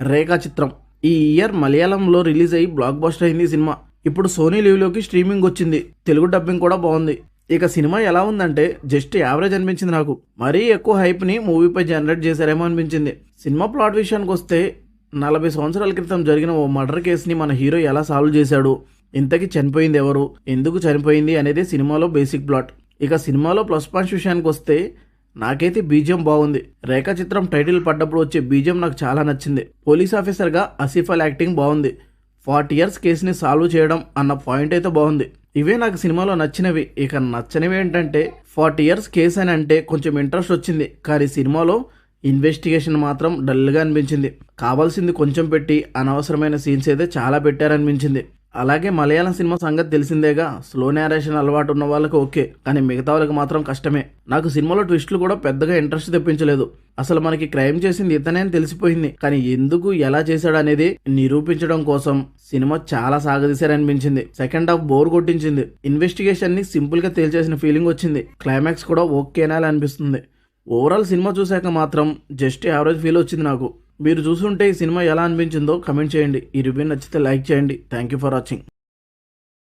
రేఖా చిత్రం ఈ ఇయర్ మలయాళంలో రిలీజ్ అయ్యి బ్లాక్ బస్టర్ అయింది ఈ సినిమా. ఇప్పుడు సోనీ లీవ్లోకి స్ట్రీమింగ్ వచ్చింది. తెలుగు డబ్బింగ్ కూడా బాగుంది. ఇక సినిమా ఎలా ఉందంటే జస్ట్ యావరేజ్ అనిపించింది నాకు. మరీ ఎక్కువ హైప్ని మూవీపై జనరేట్ చేశారేమో అనిపించింది. సినిమా ప్లాట్ విషయానికి వస్తే 40 సంవత్సరాల క్రితం జరిగిన ఓ మర్డర్ కేసుని మన హీరో ఎలా సాల్వ్ చేశాడు, ఇంతకీ చనిపోయింది ఎవరు, ఎందుకు చనిపోయింది అనేది సినిమాలో బేసిక్ ప్లాట్. ఇక సినిమాలో ప్లస్ పాయింట్స్ విషయానికి వస్తే నాకైతే బీజిఎం బాగుంది. రేఖా చిత్రం టైటిల్ పడ్డప్పుడు వచ్చే బీజిఎం నాకు చాలా నచ్చింది. పోలీస్ ఆఫీసర్గా ఆసిఫ్ అలీ యాక్టింగ్ బాగుంది. 40 years కేసుని సాల్వ్ చేయడం అన్న పాయింట్ అయితే బాగుంది. ఇవే నాకు సినిమాలో నచ్చినవి. ఇక నచ్చనివి ఏంటంటే 40 years కేసు అని అంటే కొంచెం ఇంట్రెస్ట్ వచ్చింది, కానీ సినిమాలో ఇన్వెస్టిగేషన్ మాత్రం డల్గా అనిపించింది. కావాల్సింది కొంచెం పెట్టి అనవసరమైన సీన్స్ అయితే చాలా పెట్టారనిపించింది. అలాగే మలయాళం సినిమా సంగతి తెలిసిందేగా, స్లో నేరేషన్ అలవాటు ఉన్న వాళ్ళకి ఓకే, కానీ మిగతా వాళ్ళకి మాత్రం కష్టమే. నాకు సినిమాలో ట్విస్టులు కూడా పెద్దగా ఇంట్రెస్ట్ తెప్పించలేదు. అసలు మనకి క్రైమ్ చేసింది ఇతనే అని తెలిసిపోయింది, కానీ ఎందుకు ఎలా చేశాడు అనేది నిరూపించడం కోసం సినిమా చాలా సాగదీశారనిపించింది. సెకండ్ హాఫ్ బోర్ కొట్టించింది. ఇన్వెస్టిగేషన్ ని సింపుల్ గా తేల్చేసిన ఫీలింగ్ వచ్చింది. క్లైమాక్స్ కూడా ఓకేనా అనిపిస్తుంది. ఓవరాల్ సినిమా చూశాక మాత్రం జస్ట్ యావరేజ్ ఫీల్ వచ్చింది నాకు. మీరు చూసుంటే ఈ సినిమా ఎలా అనిపించిందో కమెంట్ చేయండి. ఈ రివ్యూ నచ్చితే లైక్ చేయండి. Thank you for watching.